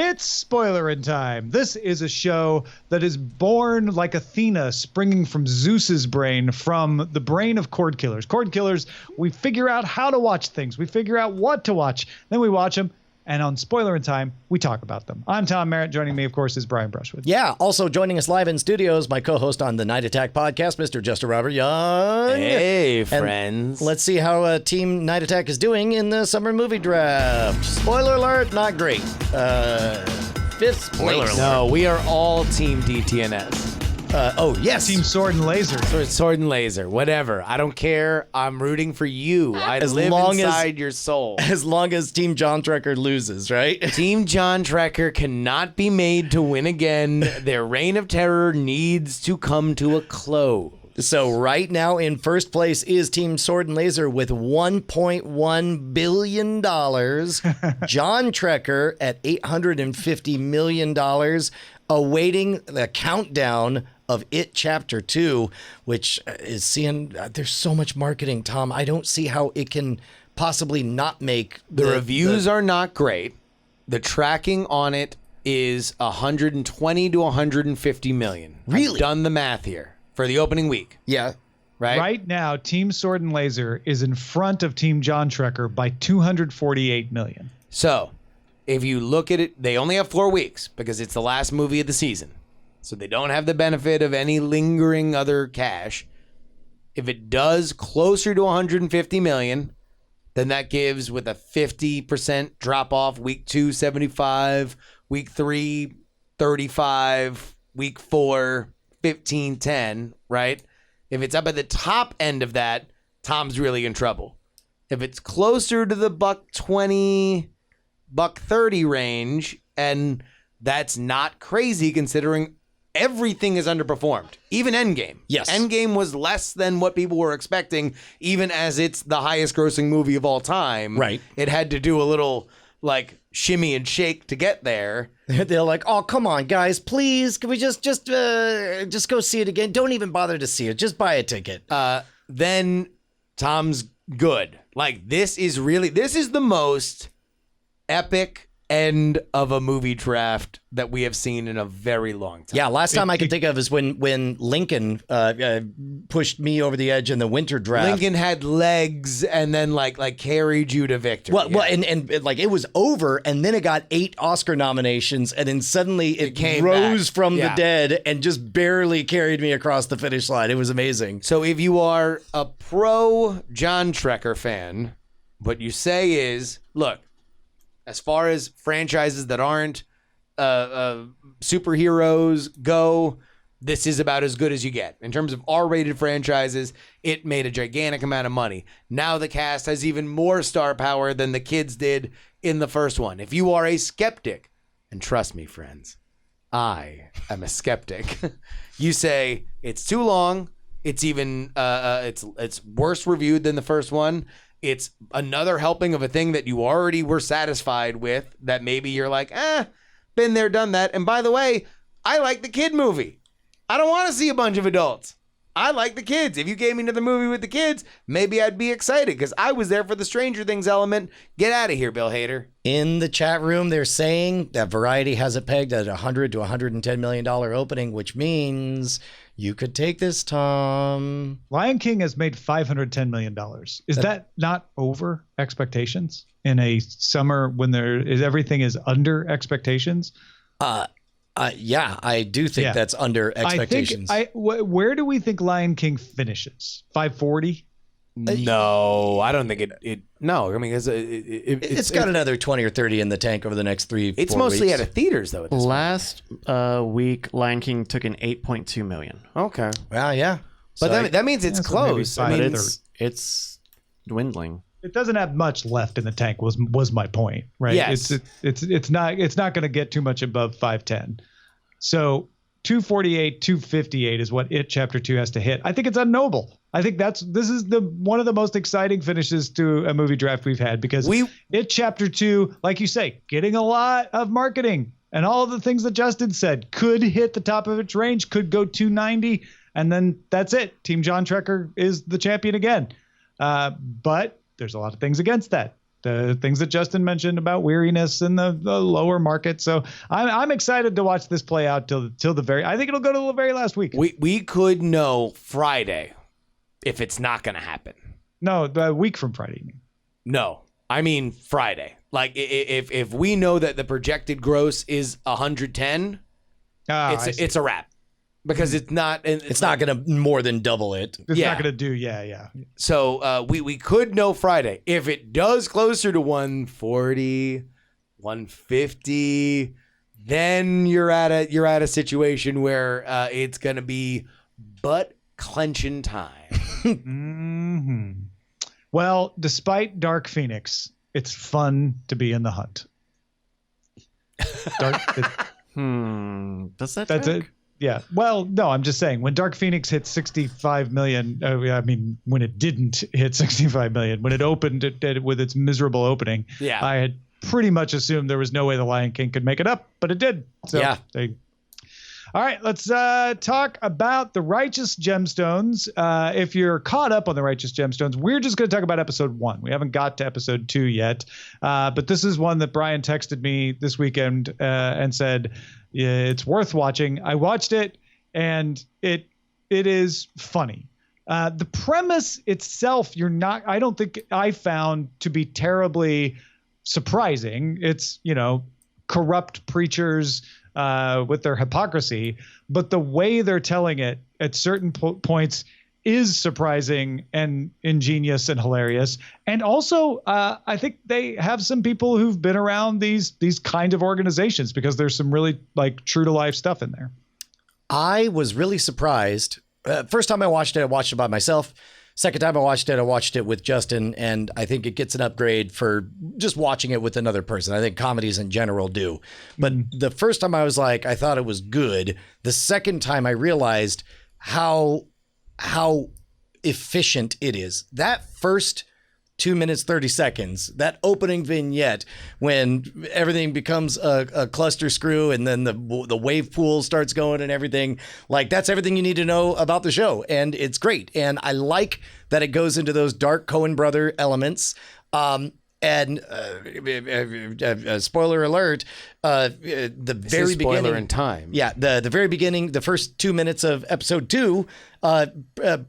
It's Spoilerin time. This is a show that is born like Athena, springing from Zeus's brain, from the brain of Cordkillers. Cordkillers, we figure out how to watch things. We figure out what to watch. Then we watch them. And on Spoilerin time, we talk about them. I'm Tom Merritt. Joining me, of course, is Brian Brushwood. Yeah, also joining us live in studios, my co-host on the Night Attack podcast, Mr. Justin Robert Young. Hey, friends. And let's see how Team Night Attack is doing in the summer movie draft. Spoiler alert, not great. Fifth place. No, we are all Team DTNS. Yes. Team Sword and Laser. Sword and Laser, whatever. I don't care. I'm rooting for you. I live inside your soul. As long as Team John Trekker loses, right? Team John Trekker cannot be made to win again. Their reign of terror needs to come to a close. So right now in first place is Team Sword and Laser with $1.1 billion. John Trekker at $850 million, awaiting the countdown of It Chapter 2, which is seeing, there's so much marketing, Tom. I don't see how it can possibly not make the reviews are not great. The tracking on it is 120 to 150 million. Really? I've done the math here for the opening week. Yeah. Right? Right now, Team Sword and Laser is in front of Team John Trekker by 248 million. So, if you look at it, they only have 4 weeks because it's the last movie of the season. So they don't have the benefit of any lingering other cash. If it does closer to 150 million, then that gives, with a 50% drop off, week 2, 75, week 3, 35, week 4, 15, 10, right? If it's up at the top end of that, Tom's really in trouble. If it's closer to the $120, $130 range, and that's not crazy considering everything is underperformed. Even Endgame. Yes. Endgame was less than what people were expecting, even as it's the highest grossing movie of all time. Right. It had to do a little, like, shimmy and shake to get there. They're like, oh, come on, guys, please. Can we just go see it again? Don't even bother to see it. Just buy a ticket. Then Tom's good. Like, this is the most epic end of a movie draft that we have seen in a very long time. Yeah, last time I can think of is when Lincoln pushed me over the edge in the winter draft. Lincoln had legs and then like carried you to victory. Well, and like it was over, and then it got 8 Oscar nominations, and then suddenly it came rose back. from the dead and just barely carried me across the finish line. It was amazing. So if you are a pro John Trekker fan, what you say is, look, as far as franchises that aren't superheroes go, this is about as good as you get. In terms of R-rated franchises, it made a gigantic amount of money. Now the cast has even more star power than the kids did in the first one. If you are a skeptic, and trust me, friends, I am a skeptic, you say it's too long. It's even it's worse reviewed than the first one. It's another helping of a thing that you already were satisfied with, that maybe you're like, been there, done that. And by the way, I like the kid movie. I don't want to see a bunch of adults. I like the kids. If you gave me another movie with the kids, maybe I'd be excited because I was there for the Stranger Things element. Get out of here, Bill Hader. In the chat room, they're saying that Variety has it pegged at $100 to $110 million opening, which means you could take this, Tom. Lion King has made $510 million. Is that not over expectations in a summer when everything is under expectations? Yeah, I do think that's under expectations. Where do we think Lion King finishes? 540? No, I don't think it. No, I mean, it's got another 20 or 30 in the tank over the next 3-4 weeks. It's mostly out of theaters, though. Last week, Lion King took in $8.2 million. Okay. Well, yeah. But that means it's close. I mean, it's dwindling. It doesn't have much left in the tank. Was my point, right? Yes. It's not going to get too much above 510. So 248, 258 is what It Chapter 2 has to hit. I think it's unknowable. I think this is one of the most exciting finishes to a movie draft we've had, because It Chapter 2, like you say, getting a lot of marketing and all of the things that Justin said, could hit the top of its range, could go 290, and then that's it. Team John Trekker is the champion again. But there's a lot of things against that. the things that Justin mentioned about weariness and the lower market. So I'm excited to watch this play out till the very. I think it'll go to the very last week. We could know Friday if it's not going to happen. No, the week from Friday. You mean. No, I mean Friday. Like if we know that the projected gross is 110, it's a wrap. Because it's not going to more than double it. It's not going to do. Yeah. So we could know Friday. If it does closer to 140, 150, then you're at a situation where it's going to be butt clenching time. Mm-hmm. Well, despite Dark Phoenix, it's fun to be in the hunt. Does that? That's track? it. Yeah. Well, no, I'm just saying when Dark Phoenix hit 65 million, when it didn't hit 65 million, when it opened with its miserable opening, I had pretty much assumed there was no way the Lion King could make it up, but it did. So, all right, let's talk about the Righteous Gemstones. If you're caught up on the Righteous Gemstones, we're just going to talk about episode 1. We haven't got to episode 2 yet, but this is one that Brian texted me this weekend and said, yeah, it's worth watching. I watched it, and it is funny. The premise itself, I don't think I found to be terribly surprising. It's, corrupt preachers with their hypocrisy, but the way they're telling it at certain points is surprising and ingenious and hilarious. And also, I think they have some people who've been around these kind of organizations, because there's some really true to life stuff in there. I was really surprised. First time I watched it by myself. Second time I watched it with Justin, and I think it gets an upgrade for just watching it with another person. I think comedies in general do. But the first time I was I thought it was good. The second time I realized how efficient it is. That first 2 minutes, 30 seconds, that opening vignette when everything becomes a cluster screw and then the wave pool starts going and everything, that's everything you need to know about the show. And it's great. And I like that it goes into those dark Coen brother elements. And spoiler alert, the very beginning. Spoiler in time. Yeah, the very beginning, the first 2 minutes of episode 2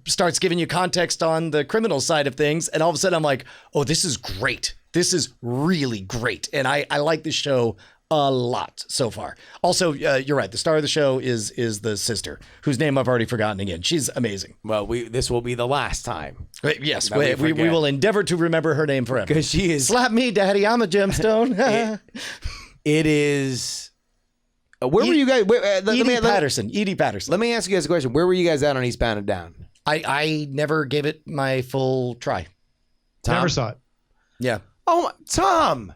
starts giving you context on the criminal side of things. And all of a sudden I'm like, oh, this is great. This is really great. And I like this show a lot so far. Also, you're right. The star of the show is the sister, whose name I've already forgotten again. She's amazing. Well, this will be the last time. Yes, we will endeavor to remember her name forever. Because she is... Slap me, Daddy. I'm a gemstone. It is... Where were you guys... Edie Patterson. Let me ask you guys a question. Where were you guys at on Eastbound and Down? I never gave it my full try. Tom? Never saw it. Yeah. Oh, Tom!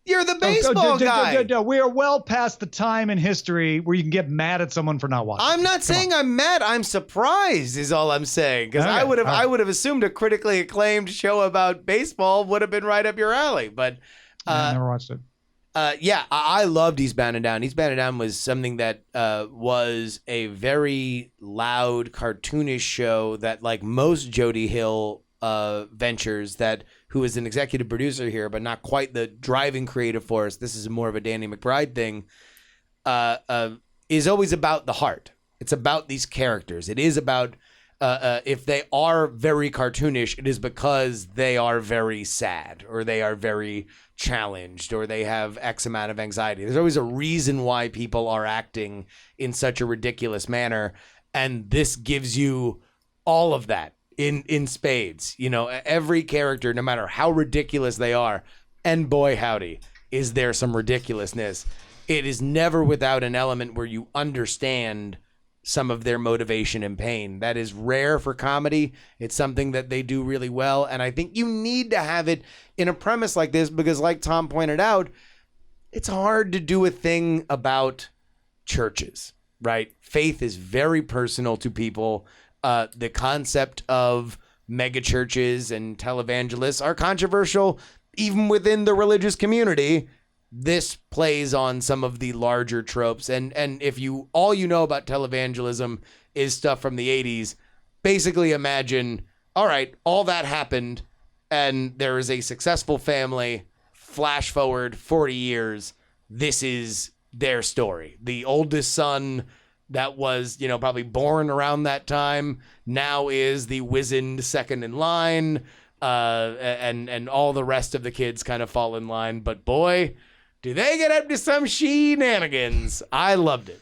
You're the baseball guy. No, we are well past the time in history where you can get mad at someone for not watching. I'm not saying I'm mad. I'm surprised is all I'm saying. Because I would have assumed a critically acclaimed show about baseball would have been right up your alley. But I never watched it. I loved Eastbound and Down. Eastbound and Down was something that was a very loud, cartoonish show that, like most Jody Hill ventures, who is an executive producer here, but not quite the driving creative force. This is more of a Danny McBride thing. Is always about the heart. It's about these characters. It is about if they are very cartoonish, it is because they are very sad, or they are very challenged, or they have X amount of anxiety. There's always a reason why people are acting in such a ridiculous manner, and this gives you all of that in spades. Every character, no matter how ridiculous they are, and boy howdy, is there some ridiculousness. It is never without an element where you understand some of their motivation and pain. That is rare for comedy. It's something that they do really well, and I think you need to have it in a premise like this, because like Tom pointed out, it's hard to do a thing about churches, right? Faith is very personal to people. The concept of mega churches and televangelists are controversial even within the religious community. This plays on some of the larger tropes. And if all you know about televangelism is stuff from the 80s, basically imagine, all right, all that happened, and there is a successful family. Flash forward 40 years. This is their story. The oldest son that was, probably born around that time now is the wizened second in line, and all the rest of the kids kind of fall in line. But boy, do they get up to some shenanigans. I loved it.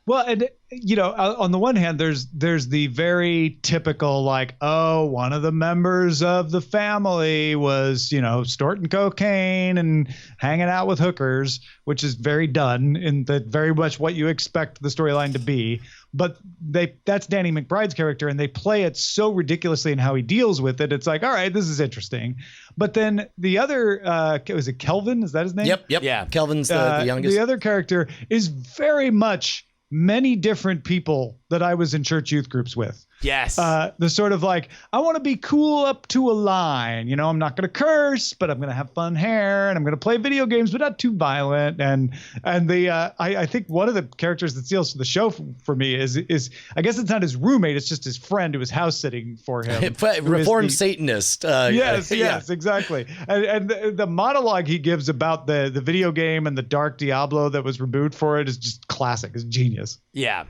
Well, and on the one hand, there's the very typical one of the members of the family was snorting cocaine and hanging out with hookers, which is very done in the very much what you expect the storyline to be. But that's Danny McBride's character, and they play it so ridiculously in how he deals with it. It's like, all right, this is interesting. But then the other was it Kelvin? Is that his name? Yep. Yeah. Kelvin's the youngest. The other character is very much many different people that I was in church youth groups with. Yes. The sort of I want to be cool up to a line. I'm not going to curse, but I'm going to have fun hair, and I'm going to play video games, but not too violent. And I think one of the characters that steals the show for me is I guess it's not his roommate, it's just his friend who was house sitting for him. Reformed Satanist. Yes, exactly. And the monologue he gives about the video game and the dark Diablo that was removed for it is just classic. It's genius. Yeah.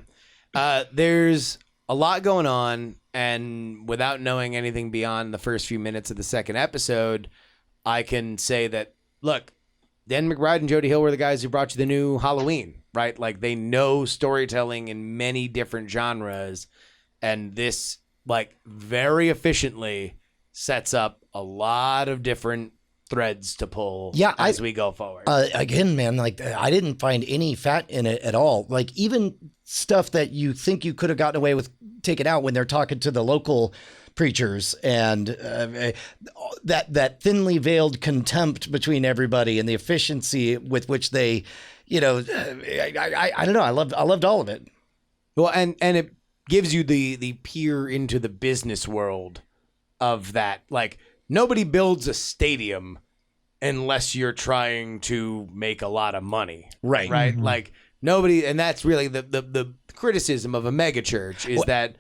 There's a lot going on, and without knowing anything beyond the first few minutes of the second episode, I can say that, look, Dan McBride and Jody Hill were the guys who brought you the new Halloween, right? They know storytelling in many different genres, and this, very efficiently sets up a lot of different threads to pull as we go forward. Again, man, I didn't find any fat in it at all. Even stuff that you think you could have gotten away with taking out when they're talking to the local preachers, and that thinly veiled contempt between everybody and the efficiency with which they, I don't know. I loved all of it. Well, and it gives you the peer into the business world of that. Nobody builds a stadium unless you're trying to make a lot of money. Right. Mm-hmm. Nobody, and that's really the criticism of a megachurch is that,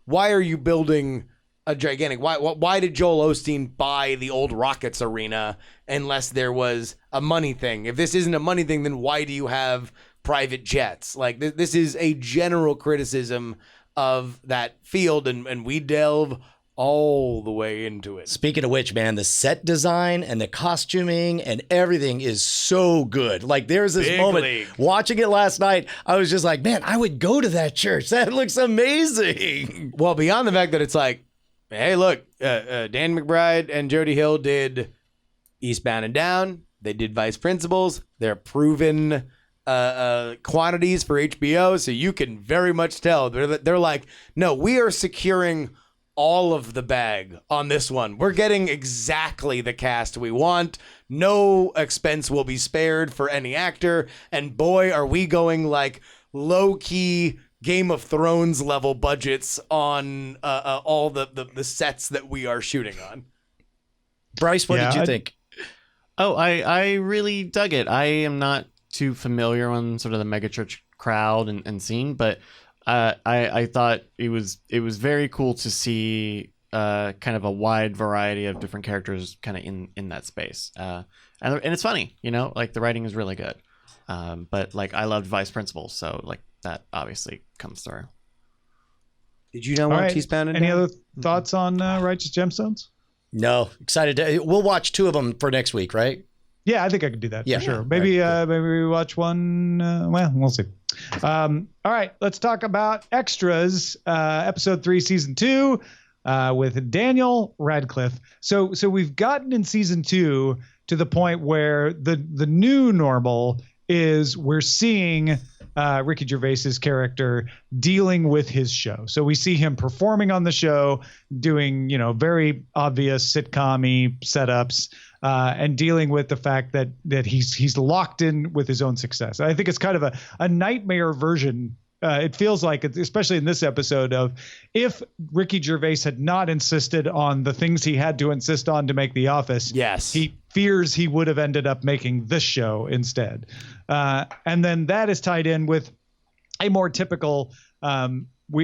why are you building a gigantic, why did Joel Osteen buy the old Rockets arena unless there was a money thing? If this isn't a money thing, then why do you have private jets? This is a general criticism of that field, and we delve all the way into it. Speaking of which, man, the set design and the costuming and everything is so good. There's this moment watching it last night, I was just like, man, I would go to that church. That looks amazing. Well, beyond the fact that it's hey, look, Dan McBride and Jody Hill did Eastbound and Down. They did Vice Principals. They're proven quantities for HBO, so you can very much tell. They're no, we are securing all of the bag on this one. We're getting exactly the cast we want. No expense will be spared for any actor. And boy, are we going low-key Game of Thrones level budgets on all the sets that we are shooting on. Bryce, what did you think? Oh, I really dug it. I am not too familiar on sort of the megachurch crowd and scene, but I thought it was very cool to see kind of a wide variety of different characters kind of in that space. And it's funny, the writing is really good. But I loved Vice Principals, so that obviously comes through. Did you know what Eastbound and Down? Any other thoughts on Righteous Gemstones? No, excited. We'll watch 2 of them for next week, right? Yeah, I think I could do that for sure. Maybe we watch one. We'll see. All right, let's talk about extras. Episode 3, season 2, with Daniel Radcliffe. So we've gotten in season 2 to the point where the new normal is we're seeing Ricky Gervais's character dealing with his show. So we see him performing on the show, doing, very obvious sitcom-y setups, and dealing with the fact that he's locked in with his own success. I think it's kind of a nightmare version. It feels like, especially in this episode, of if Ricky Gervais had not insisted on the things he had to insist on to make The Office. Yes. He fears he would have ended up making this show instead. And then that is tied in with a more typical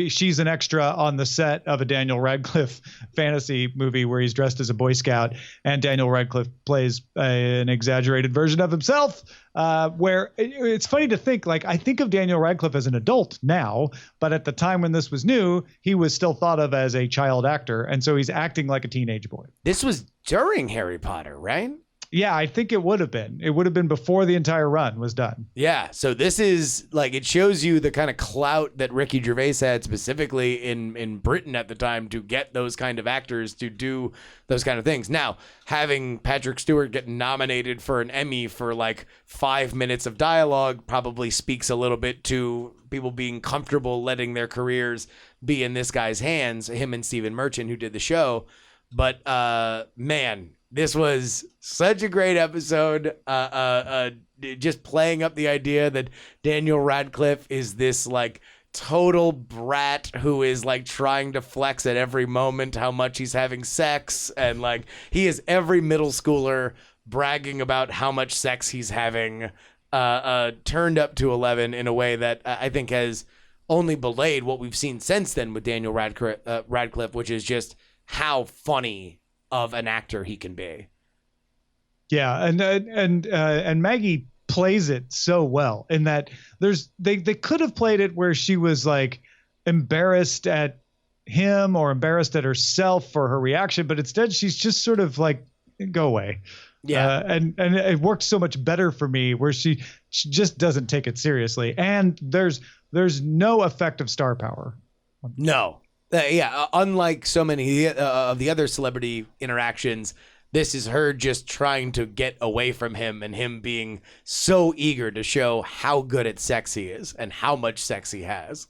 she's an extra on the set of a Daniel Radcliffe fantasy movie where he's dressed as a Boy Scout, and Daniel Radcliffe plays an exaggerated version of himself. Where it's funny to think, like, I think of Daniel Radcliffe as an adult now, but at the time when this was new, he was still thought of as a child actor, and so he's acting like a teenage boy. This was during Harry Potter, right? Yeah, I think it would have been. It would have been before the entire run was done. Yeah, so this is like, it shows you the kind of clout that Ricky Gervais had specifically in Britain at the time to get those kind of actors to do those kind of things. Now, having Patrick Stewart get nominated for an Emmy for like 5 minutes of dialogue probably speaks a little bit to people being comfortable letting their careers be in this guy's hands, him and Stephen Merchant, who did the show. But man, this was such a great episode. Just playing up the idea that Daniel Radcliffe is this like total brat who is like trying to flex at every moment how much he's having sex, and like he is every middle schooler bragging about how much sex he's having, turned up to 11 in a way that I think has only belayed what we've seen since then with Daniel Radcliffe, which is just how funny of an actor he can be. Yeah, and Maggie plays it so well in that they could have played it where she was like embarrassed at him or embarrassed at herself for her reaction, but instead she's just sort of like, go away. Yeah. And it worked so much better for me where she just doesn't take it seriously, and there's no effect of star power. No. Unlike so many of the other celebrity interactions, this is her just trying to get away from him, and him being so eager to show how good at sex he is and how much sex he has.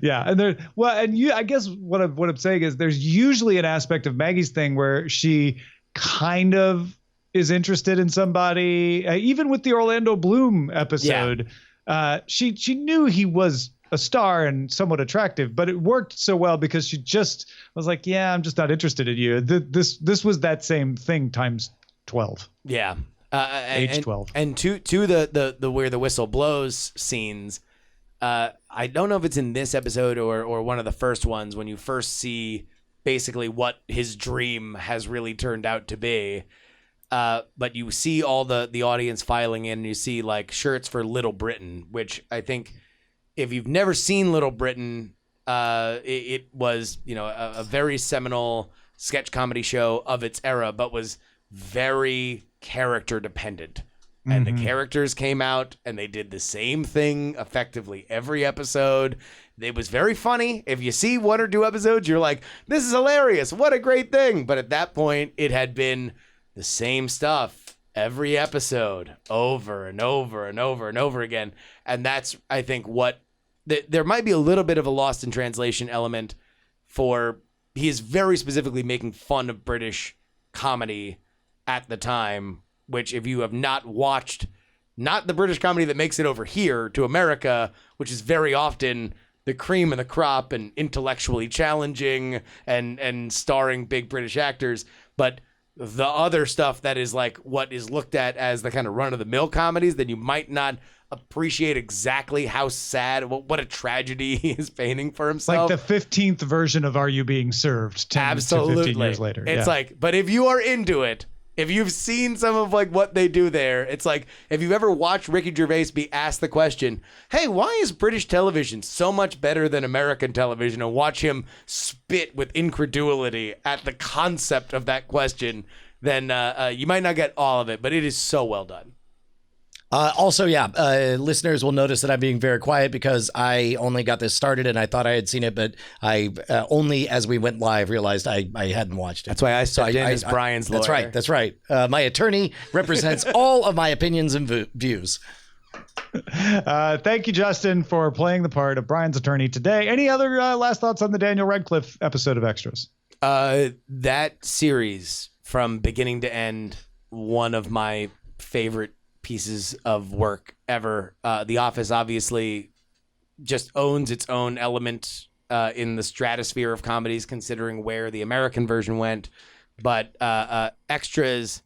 Yeah, I guess what I'm saying is there's usually an aspect of Maggie's thing where she kind of is interested in somebody. Even with the Orlando Bloom episode, she knew he was a star and somewhat attractive, but it worked so well because she just was like, yeah, I'm just not interested in you. This was that same thing times 12. Yeah. Age 12. And to the where the whistle blows scenes, I don't know if it's in this episode or one of the first ones when you first see basically what his dream has really turned out to be. But you see all the audience filing in, and you see like shirts for Little Britain, which I think, if you've never seen Little Britain, it was, a very seminal sketch comedy show of its era, but was very character dependent. And the characters came out and they did the same thing effectively every episode. It was very funny. If you see 1 or 2 episodes, you're like, this is hilarious. What a great thing. But at that point, it had been the same stuff every episode over and over and over and over again. And that's, I think, what there might be a little bit of a lost in translation element for, he is very specifically making fun of British comedy at the time, which if you have not watched, not the British comedy that makes it over here to America, which is very often the cream of the crop and intellectually challenging and starring big British actors, but the other stuff that is like what is looked at as the kind of run-of-the-mill comedies, then you might not appreciate exactly how sad, what a tragedy he is painting for himself. Like the 15th version of Are You Being Served 10 to 15 years later. It's like, but if you are into it, if you've seen some of like what they do there, it's like, if you've ever watched Ricky Gervais be asked the question, hey, why is British television so much better than American television? And watch him spit with incredulity at the concept of that question, then you might not get all of it, but it is so well done. Listeners will notice that I'm being very quiet because I only got this started and I thought I had seen it, but I only as we went live realized I hadn't watched it. That's why I stepped in as Brian's lawyer. That's right. My attorney represents all of my opinions and views. Thank you, Justin, for playing the part of Brian's attorney today. Any other last thoughts on the Daniel Radcliffe episode of Extras? That series from beginning to end, one of my favorite pieces of work ever. The Office obviously just owns its own element in the stratosphere of comedies, considering where the American version went. But Extras,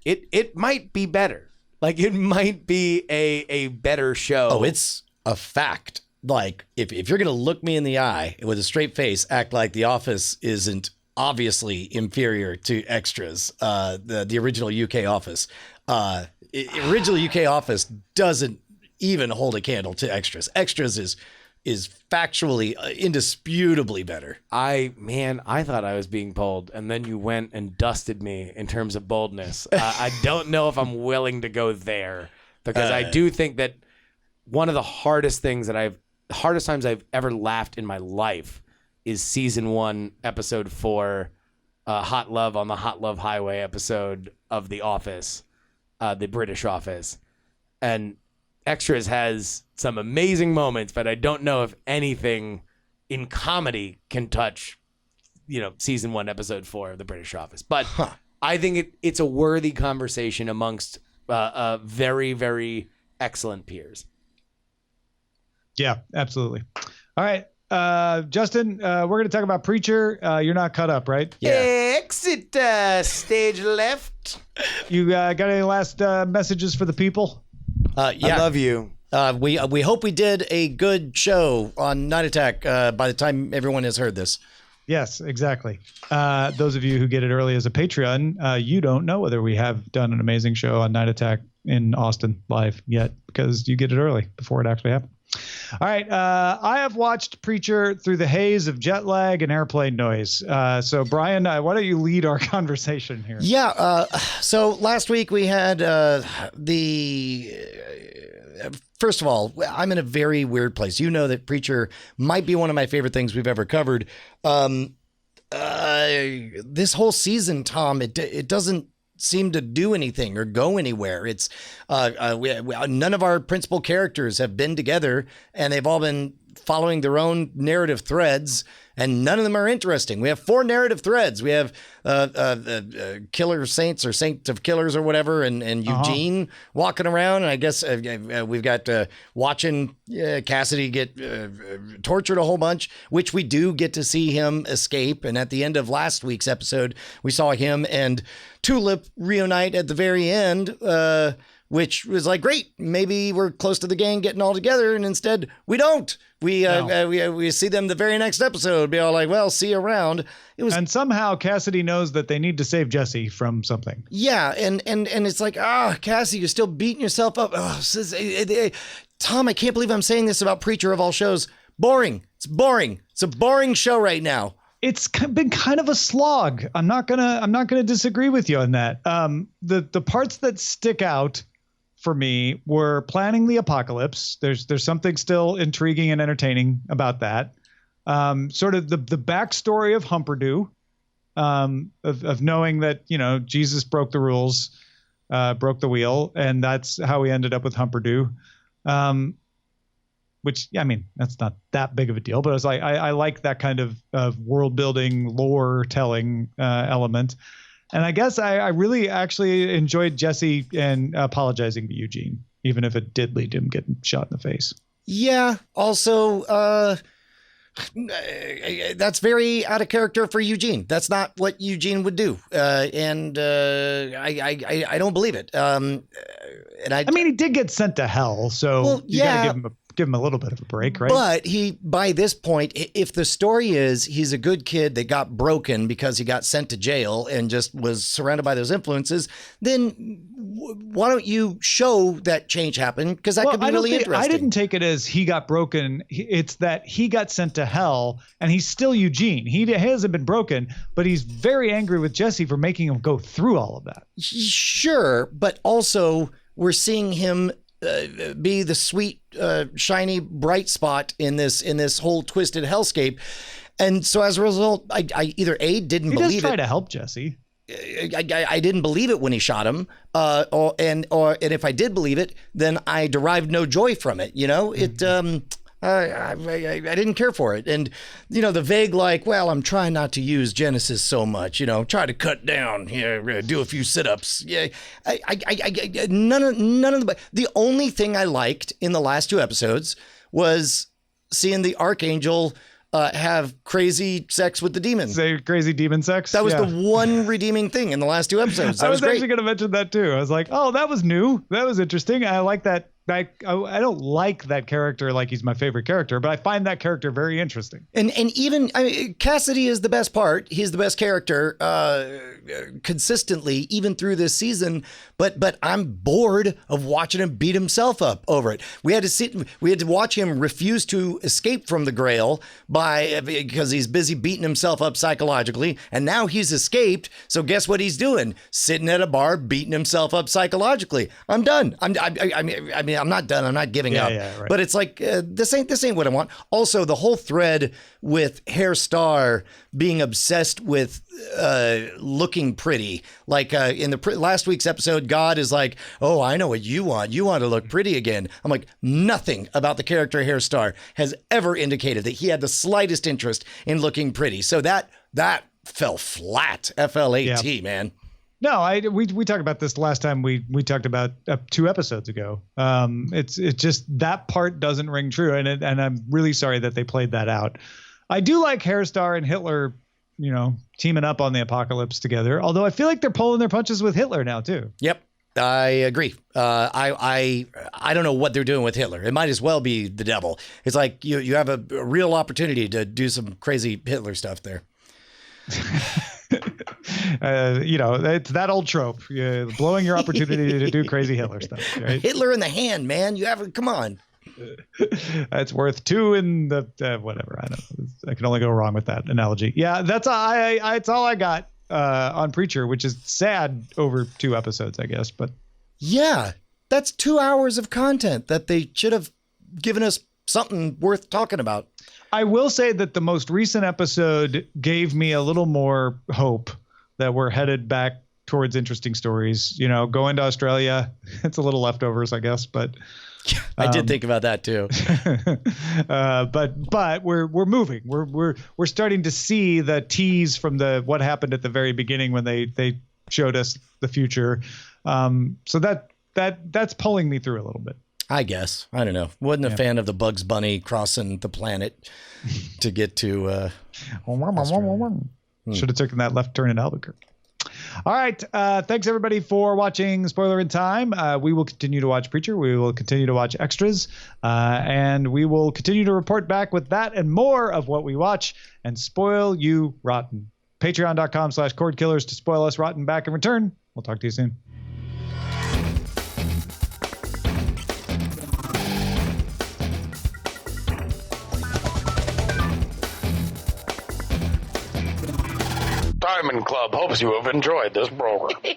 it might be better. Like, it might be a better show. Oh, it's a fact like, if you're going to look me in the eye with a straight face, act like The Office isn't obviously inferior to Extras, the original UK Office. Original UK Office doesn't even hold a candle to Extras. Extras is factually indisputably better. I thought I was being bold, and then you went and dusted me in terms of boldness. I don't know if I'm willing to go there, because I do think that one of the hardest times I've ever laughed in my life is season 1, episode 4, Hot Love on the Hot Love Highway episode of The Office, the British Office. And Extras has some amazing moments, but I don't know if anything in comedy can touch, season 1, episode 4 of the British Office. But I think it's a worthy conversation amongst very, very excellent peers. Yeah, absolutely. All right. Justin, we're going to talk about Preacher. You're not cut up, right? Yeah. Exit stage left. You got any last messages for the people? Yeah. I love you. We hope we did a good show on Night Attack by the time everyone has heard this. Yes, exactly. Those of you who get it early as a Patreon, you don't know whether we have done an amazing show on Night Attack in Austin live yet, because you get it early before it actually happened. All right. I have watched Preacher through the haze of jet lag and airplane noise. So, Brian, why don't you lead our conversation here? Yeah. So last week we had first of all, I'm in a very weird place. You know that Preacher might be one of my favorite things we've ever covered. This whole season, Tom, it doesn't seem to do anything or go anywhere. It's none of our principal characters have been together, and they've all been following their own narrative threads, and none of them are interesting. We have 4 narrative threads. We have Killer Saints or Saint of Killers or whatever, and Eugene walking around. And I guess we've got watching Cassidy get tortured a whole bunch, which we do get to see him escape. And at the end of last week's episode, we saw him and Tulip reunite at the very end, which was like, great, maybe we're close to the gang getting all together, and instead we don't. We see them the very next episode, be all like, well, see you around. And somehow Cassidy knows that they need to save Jesse from something. Yeah, and it's like, Cassidy, you're still beating yourself up. Tom, I can't believe I'm saying this about Preacher of all shows. Boring. It's boring. It's a boring show right now. It's been kind of a slog. I'm not gonna disagree with you on that. The parts that stick out for me were planning the apocalypse. There's something still intriguing and entertaining about that. Sort of the backstory of Humperdew, of knowing that, Jesus broke the rules, broke the wheel, and that's how we ended up with Humperdew. Which, I mean, that's not that big of a deal, but I was like, I like that kind of world building, lore telling element. And I guess I really actually enjoyed Jesse and apologizing to Eugene, even if it did lead to him getting shot in the face. Yeah. Also, that's very out of character for Eugene. That's not what Eugene would do. And I don't believe it. I mean, he did get sent to hell, so you gotta give him a little bit of a break, right? But by this point, if the story is he's a good kid that got broken because he got sent to jail and just was surrounded by those influences, then why don't you show that change happen? Because that could be really interesting. I didn't take it as he got broken. It's that he got sent to hell, and he's still Eugene. He hasn't been broken, but he's very angry with Jesse for making him go through all of that. Sure, but also we're seeing him be the sweet, shiny, bright spot in this whole twisted hellscape. And so as a result, I either didn't believe it. He does try to help Jesse. I didn't believe it when he shot him, and if I did believe it, then I derived no joy from it. I didn't care for it. And, the vague, like, well, I'm trying not to use Genesis so much, try to cut down here, do a few sit-ups. Yeah. None of the only thing I liked in the last 2 episodes was seeing the Archangel have crazy sex with the demon. Say crazy demon sex? That was the one redeeming thing in the last 2 episodes. That I was great. actually going to mention that too. I was like, oh, that was new. That was interesting. I like that I don't like that character like he's my favorite character, but I find that character very interesting. And even Cassidy is the best part. He's the best character consistently, even through this season. But I'm bored of watching him beat himself up over it. We had to watch him refuse to escape from the Grail because he's busy beating himself up psychologically. And now he's escaped. So guess what he's doing? Sitting at a bar beating himself up psychologically. I'm done. I'm not done. I'm not giving up. Yeah, right. But it's like this ain't what I want. Also, the whole thread with Hair Star being obsessed with looking pretty. Like in the last week's episode, God is like, "Oh, I know what you want. You want to look pretty again." I'm like, nothing about the character Hair Star has ever indicated that he had the slightest interest in looking pretty. So that fell flat. FLAT, man. No, we talked about this last time we talked about 2 episodes ago. It's just that part doesn't ring true, and I'm really sorry that they played that out. I do like Hairstar and Hitler, teaming up on the apocalypse together. Although I feel like they're pulling their punches with Hitler now too. Yep, I agree. I don't know what they're doing with Hitler. It might as well be the devil. It's like you have a real opportunity to do some crazy Hitler stuff there. It's that old trope, blowing your opportunity to do crazy Hitler stuff, right? Hitler in the hand, man. Come on. It's worth 2 in the whatever. I don't know. I can only go wrong with that analogy. Yeah, that's all I got on Preacher, which is sad over 2 episodes, I guess. But yeah, that's 2 hours of content that they should have given us something worth talking about. I will say that the most recent episode gave me a little more hope that we're headed back towards interesting stories. Going to Australia, it's a little leftovers, I guess, but I did think about that too. But we're moving. We're starting to see the tease from what happened at the very beginning when they showed us the future. So that's pulling me through a little bit. I guess. I don't know. Wasn't a fan of the Bugs Bunny crossing the planet to get to Should have taken that left turn in Albuquerque. All right. Thanks, everybody, for watching Spoiler in Time. We will continue to watch Preacher. We will continue to watch Extras. And we will continue to report back with that and more of what we watch and spoil you rotten. Patreon.com/Cordkillers to spoil us rotten back in return. We'll talk to you soon. Diamond Club hopes you have enjoyed this program.